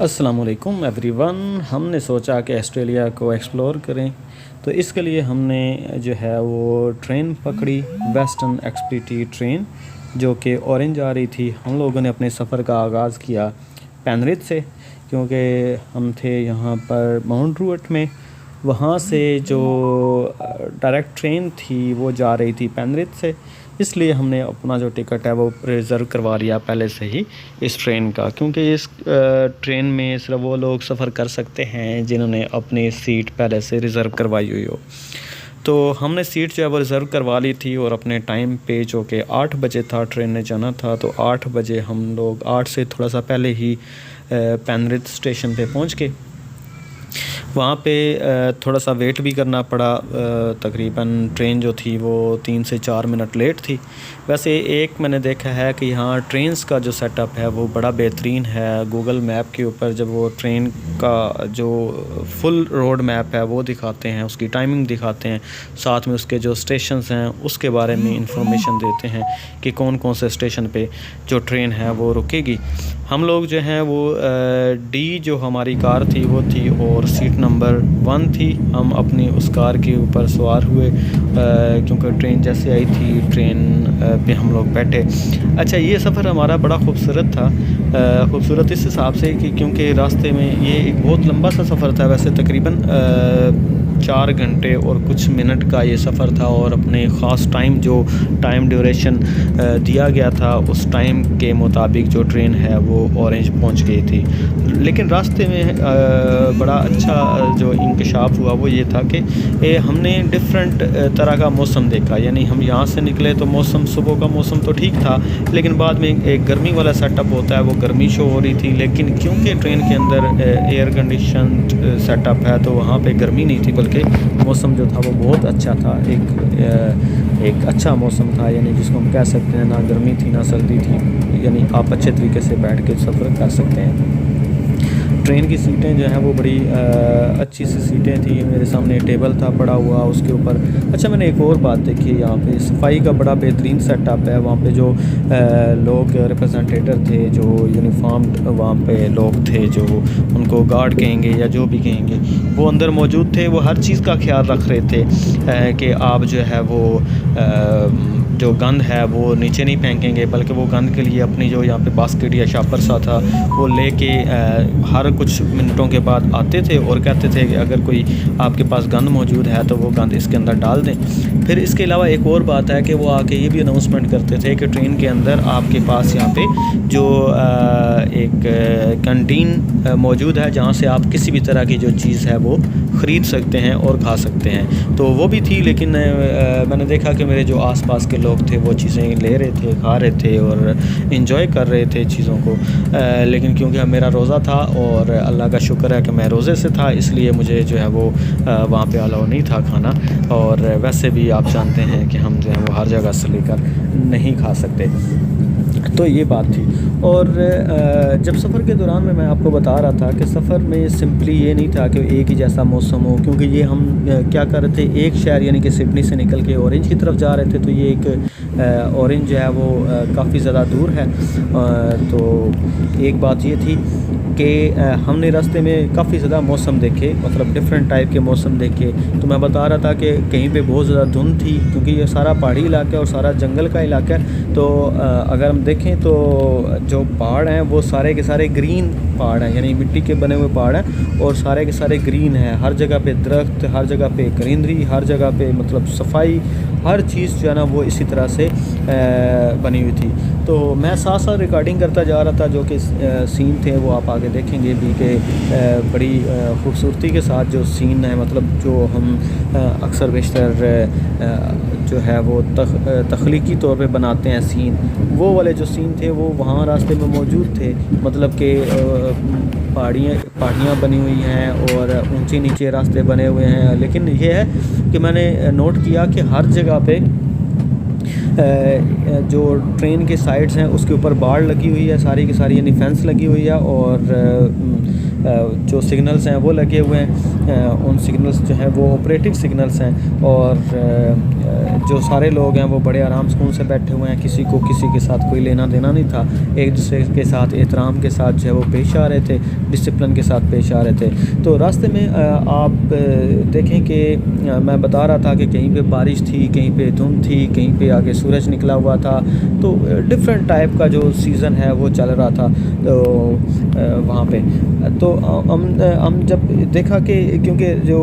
अस्सलामुअलैकुम एवरीवन। हमने सोचा कि ऑस्ट्रेलिया को एक्सप्लोर करें, तो इसके लिए हमने जो है वो ट्रेन पकड़ी, वेस्टर्न एक्सपीटी ट्रेन, जो कि ऑरेंज आ रही थी। हम लोगों ने अपने सफ़र का आगाज़ किया पेनरिथ से, क्योंकि हम थे यहाँ पर माउंट ड्रूअट में। वहाँ से जो डायरेक्ट ट्रेन थी वो जा रही थी पेनरिथ से, इसलिए हमने अपना जो टिकट है वो रिज़र्व करवा लिया पहले से ही इस ट्रेन का, क्योंकि इस ट्रेन में सिर्फ वो लोग सफ़र कर सकते हैं जिन्होंने अपनी सीट पहले से रिज़र्व करवाई हुई हो। तो हमने सीट जो है वो रिज़र्व करवा ली थी और अपने टाइम पे, जो कि 8 बजे था ट्रेन ने जाना था, तो 8 बजे हम लोग 8 से थोड़ा सा पहले ही पेनरिथ स्टेशन पे पहुंच गए। वहाँ पे थोड़ा सा वेट भी करना पड़ा। तकरीबन ट्रेन जो थी वो 3 से 4 मिनट लेट थी। वैसे एक मैंने देखा है कि यहाँ ट्रेन्स का जो सेटअप है वो बड़ा बेहतरीन है। गूगल मैप के ऊपर जब वो ट्रेन का जो फुल रोड मैप है वो दिखाते हैं, उसकी टाइमिंग दिखाते हैं, साथ में उसके जो स्टेशंस हैं उसके बारे में इंफॉर्मेशन देते हैं कि कौन कौन से स्टेशन पे जो ट्रेन है वो रुकेगी। हम लोग जो हैं वो डी जो हमारी कार थी वो थी और सीट नंबर 1 थी। हम अपनी उस कार के ऊपर सवार हुए, क्योंकि ट्रेन जैसे आई थी ट्रेन पे हम लोग बैठे। अच्छा, ये सफ़र हमारा बड़ा खूबसूरत था। खूबसूरत इस हिसाब से कि क्योंकि रास्ते में ये एक बहुत लंबा सा सफ़र था। वैसे तकरीबन 4 घंटे और कुछ मिनट का ये सफ़र था, और अपने ख़ास टाइम जो टाइम ड्यूरेशन दिया गया था उस टाइम के मुताबिक जो ट्रेन है वो ऑरेंज पहुंच गई थी। लेकिन रास्ते में बड़ा अच्छा जो इंकशाफ हुआ वो ये था कि हमने डिफरेंट तरह का मौसम देखा। यानी हम यहाँ से निकले तो मौसम, सुबह का मौसम तो ठीक था, लेकिन बाद में एक गर्मी वाला सेटअप होता है, वो गर्मी शो हो रही थी। लेकिन क्योंकि ट्रेन के अंदर एयर कंडीशन सेटअप है तो वहाँ पे गर्मी नहीं थी, बल्कि मौसम जो था वो बहुत अच्छा था। एक अच्छा मौसम था, यानी जिसको हम कह सकते हैं, ना गर्मी थी ना सर्दी थी। यानी आप अच्छे तरीके से बैठ के सफ़र कर सकते हैं। ट्रेन की सीटें जो हैं वो बड़ी अच्छी सी सीटें थी। मेरे सामने टेबल था पड़ा हुआ, उसके ऊपर अच्छा मैंने एक और बात देखी, यहाँ पे सफाई का बड़ा बेहतरीन सेटअप है। वहाँ पे जो लोग रिप्रेजेंटेटर थे, जो यूनिफॉर्म्ड वहाँ पे लोग थे, जो उनको गार्ड कहेंगे या जो भी कहेंगे, वो अंदर मौजूद थे। वो हर चीज़ का ख्याल रख रहे थे कि आप जो है वो जो गंद है वो नीचे नहीं फेंकेंगे, बल्कि वो गंद के लिए अपनी जो यहाँ पे बास्केट या शापर सा था वो लेके हर कुछ मिनटों के बाद आते थे और कहते थे कि अगर कोई आपके पास गंद मौजूद है तो वो गंद इसके अंदर डाल दें। फिर इसके अलावा एक और बात है कि वो आके ये भी अनाउंसमेंट करते थे कि ट्रेन के अंदर आपके पास यहाँ पे जो एक कैंटीन मौजूद है, जहाँ से आप किसी भी तरह की जो चीज़ है वो ख़रीद सकते हैं और खा सकते हैं। तो वो भी थी, लेकिन मैंने देखा कि मेरे जो आसपास के लोग थे वो चीज़ें ले रहे थे, खा रहे थे और इन्जॉय कर रहे थे चीज़ों को। लेकिन क्योंकि मेरा रोज़ा था और अल्लाह का शुक्र है कि मैं रोज़े से था, इसलिए मुझे जो है वो वहाँ पे अलाउ नहीं था खाना। और वैसे भी आप जानते हैं कि हम जो है वो हर जगह से लेकर नहीं खा सकते। तो ये बात थी। और जब सफ़र के दौरान में मैं आपको बता रहा था कि सफ़र में सिंपली ये नहीं था कि एक ही जैसा मौसम हो, क्योंकि ये हम क्या कर रहे थे, एक शहर यानी कि सिडनी से निकल के ऑरेंज की तरफ जा रहे थे। तो ये एक ऑरेंज जो है वो काफ़ी ज़्यादा दूर है। तो एक बात ये थी कि हमने रास्ते में काफ़ी ज़्यादा मौसम देखे, मतलब डिफरेंट टाइप के मौसम देखे। तो मैं बता रहा था कि कहीं पे बहुत ज़्यादा धुंध थी, क्योंकि ये सारा पहाड़ी इलाका है और सारा जंगल का इलाका है। तो अगर हम देखें तो जो पहाड़ हैं वो सारे के सारे ग्रीन पहाड़ हैं, यानी मिट्टी के बने हुए पहाड़ हैं और सारे के सारे ग्रीन हैं। हर जगह पे दरख्त, हर जगह पे ग्रीनरी, हर जगह पे मतलब सफाई, हर चीज़ जो है ना वो इसी तरह से बनी हुई थी। तो मैं साथ साथ रिकॉर्डिंग करता जा रहा था, जो कि सीन थे वो आप आगे देखेंगे भी कि बड़ी खूबसूरती के साथ जो सीन है, मतलब जो हम अक्सर बेशतर जो है वो तख्लीकी तौर पे बनाते हैं सीन, वो वाले जो सीन थे वो वहाँ रास्ते में मौजूद थे। मतलब कि पहाड़ियाँ बनी हुई हैं और ऊंचे नीचे रास्ते बने हुए हैं। लेकिन ये है कि मैंने नोट किया कि हर जगह पे जो ट्रेन के साइड्स हैं उसके ऊपर बाड़ लगी हुई है, सारी की सारी, यानी फेंस लगी हुई है, और जो सिग्नल्स हैं वो लगे हुए हैं। उन सिग्नल्स जो हैं वो ऑपरेटिव सिग्नल्स हैं। और जो सारे लोग हैं वो बड़े आराम सुकून से बैठे हुए हैं, किसी को किसी के साथ कोई लेना देना नहीं था, एक दूसरे के साथ एहतराम के साथ जो है वो पेश आ रहे थे, डिसिप्लिन के साथ पेश आ रहे थे। तो रास्ते में आप देखें कि मैं बता रहा था कि कहीं पे बारिश थी, कहीं पे धुंध थी, कहीं पे आगे सूरज निकला हुआ था, तो डिफरेंट टाइप का जो सीज़न है वो चल रहा था। तो वहाँ पे तो हम जब देखा कि क्योंकि जो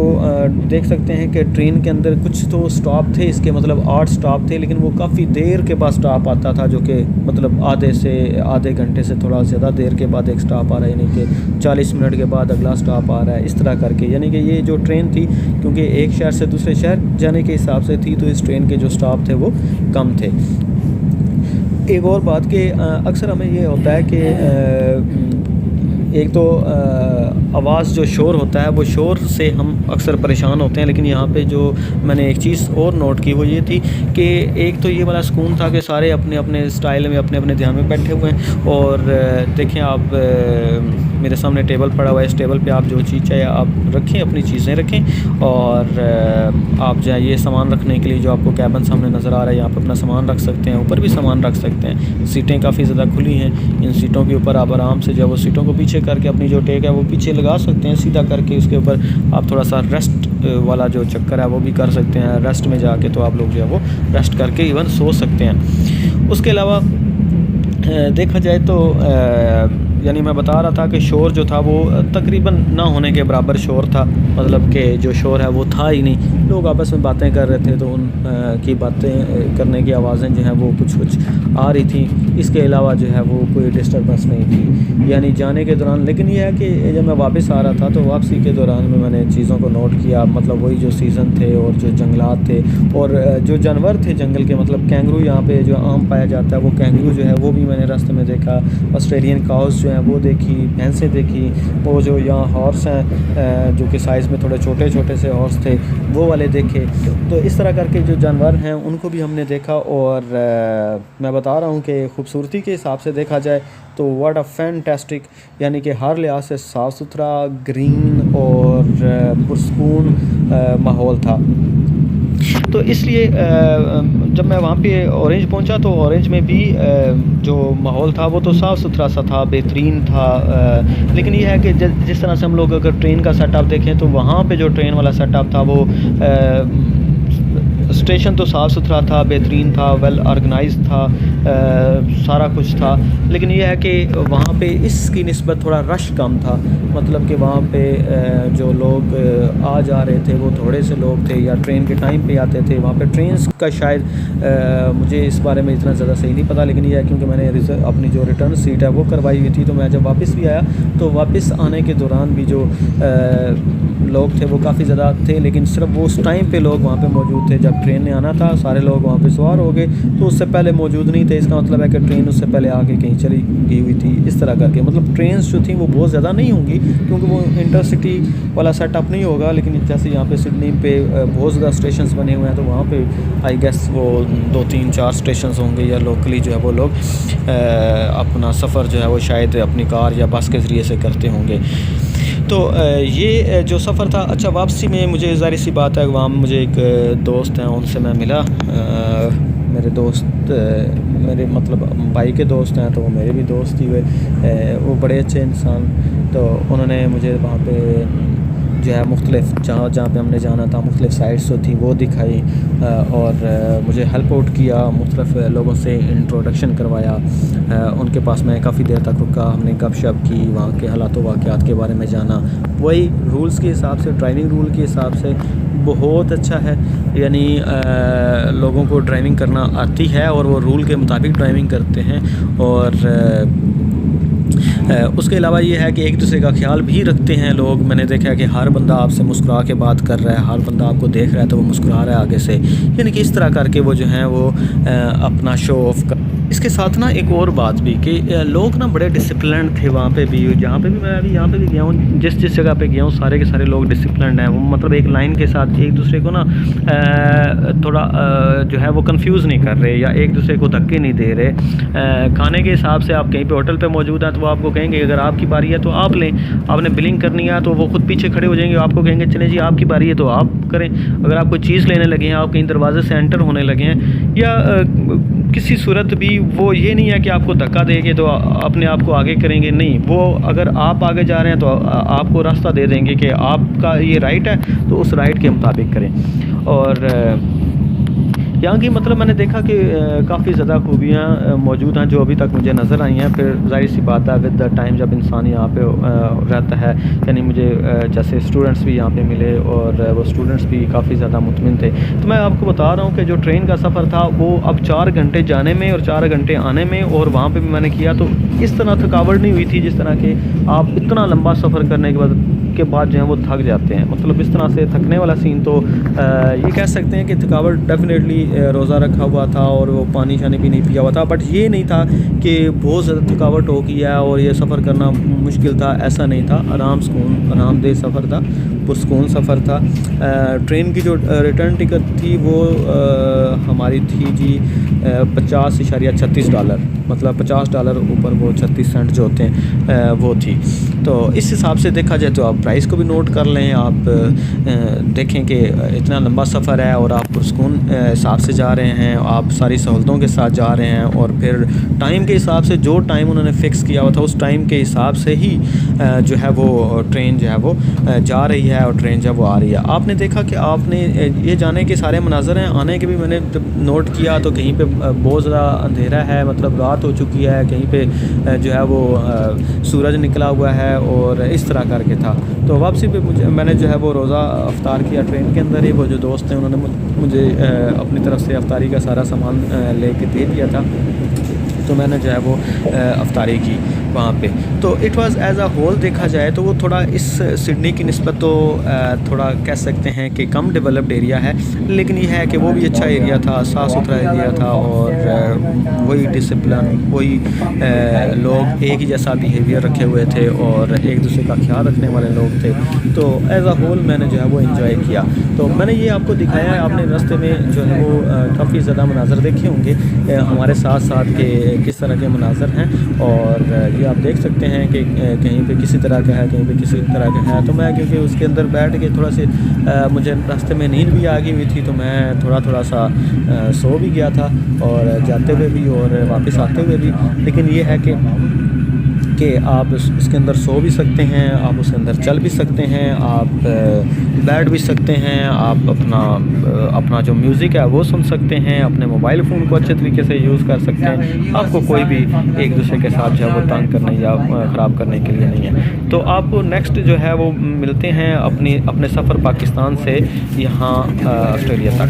देख सकते हैं कि ट्रेन के अंदर कुछ तो स्टॉप थे, इसके मतलब 8 स्टॉप थे, लेकिन वो काफ़ी देर के बाद स्टॉप आता था, जो कि मतलब आधे घंटे से थोड़ा ज़्यादा देर के बाद एक स्टॉप आ रहा है, यानी कि 40 मिनट के बाद अगला स्टॉप आ रहा है, इस तरह करके। यानी कि ये जो ट्रेन थी, क्योंकि एक शहर से दूसरे शहर जाने के हिसाब से थी, तो इस ट्रेन के जो स्टॉप थे वो कम थे। एक और बात कि अक्सर हमें ये होता है कि एक तो आवाज़ जो शोर होता है, वो शोर से हम अक्सर परेशान होते हैं, लेकिन यहाँ पे जो मैंने एक चीज़ और नोट की वो ये थी कि एक तो ये वाला सुकून था कि सारे अपने अपने स्टाइल में, अपने अपने ध्यान में बैठे हुए हैं। और देखें आप, मेरे सामने टेबल पड़ा हुआ है, इस टेबल पे आप जो चीज़ चाहे आप रखें, अपनी चीज़ें रखें, और आप जो है ये सामान रखने के लिए जो आपको कैबिन सामने नज़र आ रहा है, यहाँ पर अपना सामान रख सकते हैं, ऊपर भी सामान रख सकते हैं। सीटें काफ़ी ज़्यादा खुली हैं, इन सीटों के ऊपर आप आराम से जो है वो सीटों को पीछे करके अपनी जो टेक है वो पीछे लगा सकते हैं, सीधा करके उसके ऊपर आप थोड़ा सा रेस्ट वाला जो चक्कर है वो भी कर सकते हैं। रेस्ट में जाके तो आप लोग जो है वो रेस्ट करके इवन सो सकते हैं। उसके अलावा देखा जाए तो यानी मैं बता रहा था कि शोर जो था वो तकरीबन ना होने के बराबर शोर था, मतलब कि जो शोर है वो था ही नहीं। लोग आपस में बातें कर रहे थे, तो उन की बातें करने की आवाज़ें जो हैं वो कुछ आ रही थी। इसके अलावा जो है वो कोई डिस्टर्बेंस नहीं थी, यानी जाने के दौरान। लेकिन यह है कि जब मैं वापस आ रहा था, तो वापसी के दौरान में मैंने चीज़ों को नोट किया, मतलब वही जो सीज़न थे और जो जंगलात थे और जो जानवर थे जंगल के, मतलब कैंगरू यहाँ पे जो आम पाया जाता है, वो कैंगरू जो है वो भी मैंने रास्ते में देखा। ऑस्ट्रेलियन काउस जो हैं वो देखी, भैंसें देखी, वो जो यहाँ हॉर्स हैं जो कि साइज़ में थोड़े छोटे छोटे से हॉर्स थे, वो वाले देखे। तो इस तरह करके जो जानवर हैं उनको भी हमने देखा। और मैं बता रहा हूँ कि खूबसूरती के हिसाब से देखा जाए तो व्हाट अ फैंटास्टिक, यानी कि हर लिहाज से साफ़ सुथरा, ग्रीन और पुरसकून माहौल था। तो इसलिए जब मैं वहाँ पे ऑरेंज पहुँचा, तो ऑरेंज में भी जो माहौल था वो तो साफ़ सुथरा सा था, बेहतरीन था। लेकिन ये है कि जिस तरह से हम लोग अगर ट्रेन का सेटअप देखें, तो वहाँ पे जो ट्रेन वाला सेटअप था वो स्टेशन तो साफ़ सुथरा था, बेहतरीन था, वेल ऑर्गेनाइज्ड था, सारा कुछ था। लेकिन यह है कि वहाँ पे इसकी निस्बत थोड़ा रश कम था, मतलब कि वहाँ पे जो लोग आ जा रहे थे वो थोड़े से लोग थे, या ट्रेन के टाइम पे आते थे। वहाँ पे ट्रेन्स का शायद मुझे इस बारे में इतना ज़्यादा सही नहीं पता, लेकिन यह है क्योंकि मैंने अपनी जो रिटर्न सीट है वो करवाई हुई थी, तो मैं जब वापस भी आया तो वापस आने के दौरान भी जो लोग थे वो काफ़ी ज़्यादा थे, लेकिन सिर्फ वो उस टाइम पे लोग वहाँ पे मौजूद थे जब ट्रेन ने आना था। सारे लोग वहाँ पे सवार हो गए, तो उससे पहले मौजूद नहीं थे। इसका मतलब है कि ट्रेन उससे पहले आके कहीं चली गई हुई थी। इस तरह करके मतलब ट्रेन्स जो थी वो बहुत ज़्यादा नहीं होंगी, क्योंकि वो इंटरसिटी वाला सेटअप नहीं होगा। लेकिन जैसे यहाँ पे सिडनी पे बहुत ज़्यादा स्टेशन बने हुए हैं, तो वहाँ पे आई गेस वो 2, 3, 4 स्टेशन होंगे, या लोकली जो है वो लोग अपना सफ़र जो है वो शायद अपनी कार या बस के ज़रिए से करते होंगे। तो ये जो सफ़र था। अच्छा, वापसी में मुझे ज़ाहिर सी बात है, वहाँ मुझे एक दोस्त हैं, उनसे मैं मिला। मेरे दोस्त मेरे मतलब भाई के दोस्त हैं, तो वो मेरे भी दोस्त ही हुए। वो बड़े अच्छे इंसान। तो उन्होंने मुझे वहाँ पे जो है मुख्तलिफ़ जहाँ पे हमने जाना था, मुख्तलिफ़ साइट्स जो थी वो दिखाई, और मुझे हेल्प आउट किया, मुख्तलिफ़ लोगों से इंट्रोडक्शन करवाया। उनके पास मैं काफ़ी देर तक रुका, हमने गपशप की, वहाँ के हालात वाक़यात के बारे में जाना। वही रूल्स के हिसाब से, ड्राइविंग रूल के हिसाब से बहुत अच्छा है, यानी लोगों को ड्राइविंग करना आती है और वो रूल के मुताबिक ड्राइविंग करते हैं। और उसके अलावा ये है कि एक दूसरे का ख्याल भी रखते हैं लोग। मैंने देखा है कि हर बंदा आपसे मुस्कुरा के बात कर रहा है, हर बंदा आपको देख रहा है तो वो मुस्कुरा रहा है आगे से, यानी कि इस तरह करके वो जो है वो अपना शो ऑफ कर इसके साथ ना एक और बात भी कि लोग ना बड़े डिसिप्लिन थे वहाँ पे भी, जहाँ पे भी मैं अभी यहाँ पे भी गया हूँ, जिस जिस जगह पे गया हूँ सारे के सारे लोग डिसिप्लिन हैं। वो मतलब एक लाइन के साथ एक दूसरे को ना थोड़ा जो है वो कंफ्यूज नहीं कर रहे या एक दूसरे को धक्के नहीं दे रहे। खाने के हिसाब से आप कहीं पे होटल पे मौजूद हैं तो वो आपको कहेंगे अगर आपकी बारी है तो आप लें, आपने बिलिंग करनी है तो वो खुद पीछे खड़े हो जाएंगे, आपको कहेंगे चले जी आपकी बारी है तो आप करें। अगर आप कोई चीज़ लेने लगे हैं, आप कहीं दरवाजे से एंटर होने लगे हैं या किसी सूरत भी, वो ये नहीं है कि आपको धक्का देंगे तो अपने आप को आगे करेंगे, नहीं, वो अगर आप आगे जा रहे हैं तो आपको रास्ता दे देंगे कि आपका ये राइट है तो उस राइट के मुताबिक करें। और यहाँ की मतलब मैंने देखा कि काफ़ी ज़्यादा खूबियाँ मौजूद हैं जो अभी तक मुझे नज़र आई हैं। फिर जाहिर सी बात है विद द टाइम जब इंसान यहाँ पे रहता है, यानी मुझे जैसे स्टूडेंट्स भी यहाँ पे मिले और वो स्टूडेंट्स भी काफ़ी ज़्यादा मुतमिन थे। तो मैं आपको बता रहा हूँ कि जो ट्रेन का सफ़र था वो अब 4 घंटे जाने में और 4 घंटे आने में, और वहाँ पर भी मैंने किया तो इस तरह थकावट नहीं हुई थी जिस तरह के आप इतना लंबा सफ़र करने के बाद जो है वो थक जाते हैं। मतलब इस तरह से थकने वाला सीन तो ये कह सकते हैं कि थकावट डेफिनेटली रोज़ा रखा हुआ था और वो पानी शानी भी नहीं पिया हुआ था, बट ये नहीं था कि बहुत ज़्यादा थकावट हो गई है और ये सफ़र करना मुश्किल था, ऐसा नहीं था। आराम सुकून आरामदेह सफ़र था, पुरसुकून सफ़र था। ट्रेन की जो रिटर्न टिकट थी वो हमारी थी जी $50.36, मतलब $50 ऊपर वो 36 सेंट जो होते हैं वो थी। तो इस हिसाब से देखा जाए तो आप प्राइस को भी नोट कर लें। आप देखें कि इतना लंबा सफ़र है और आप पुरसुकून हिसाब से जा रहे हैं, आप सारी सहूलतों के साथ जा रहे हैं, और फिर टाइम के हिसाब से जो टाइम उन्होंने फ़िक्स किया हुआ था उस टाइम के हिसाब से ही जो है वो ट्रेन जो है वो जा रही है और ट्रेन जो है वो आ रही है। आपने देखा कि आपने ये जाने के सारे मनाज़र हैं, आने के भी मैंने जब नोट किया तो कहीं पे बहुत ज़्यादा अंधेरा है, मतलब रात हो चुकी है, कहीं पे जो है वो सूरज निकला हुआ है और इस तरह करके था। तो वापसी पे मैंने जो है वो रोज़ा अफ्तार किया ट्रेन के अंदर ही। वो जो दोस्त हैं उन्होंने मुझे अपनी तरफ से अफ्तारी का सारा सामान लेके दे दिया था, तो मैंने जो है वो अफ्तारी की वहाँ पे। तो it was as a whole देखा जाए तो वो थोड़ा इस सिडनी की निस्बत तो थोड़ा कह सकते हैं कि कम डेवलप्ड एरिया है, लेकिन ये है कि वो भी अच्छा एरिया था, साफ़ सुथरा एरिया था और वही डिसिप्लिन, वही लोग एक ही जैसा बिहेवियर रखे हुए थे और एक दूसरे का ख्याल रखने वाले लोग थे। तो एज़ अ होल मैंने जो है वो इन्जॉय किया। तो मैंने ये आपको दिखाया है, आपने रास्ते में जो है वो काफ़ी ज़्यादा मनाज़र देखे होंगे हमारे साथ साथ के किस तरह के मनाज़र हैं, और ये आप देख सकते हैं कि कहीं पे किसी तरह का है, कहीं पे किसी तरह का है। तो मैं क्योंकि उसके अंदर बैठ के थोड़ा से मुझे रास्ते में नींद भी आ गई हुई थी, तो मैं थोड़ा सा सो भी गया था, और जाते हुए भी और वापस आते हुए भी। लेकिन ये है कि आप उसके अंदर सो भी सकते हैं, आप उसके अंदर चल भी सकते हैं, आप बैठ भी सकते हैं, आप अपना जो म्यूज़िक है वो सुन सकते हैं, अपने मोबाइल फ़ोन को अच्छे तरीके से यूज़ कर सकते हैं। आपको कोई भी एक दूसरे के साथ जो है वो तंग करने या ख़राब करने के लिए नहीं है। तो आपको नेक्स्ट जो है वो मिलते हैं अपने सफ़र पाकिस्तान से यहाँ ऑस्ट्रेलिया तक।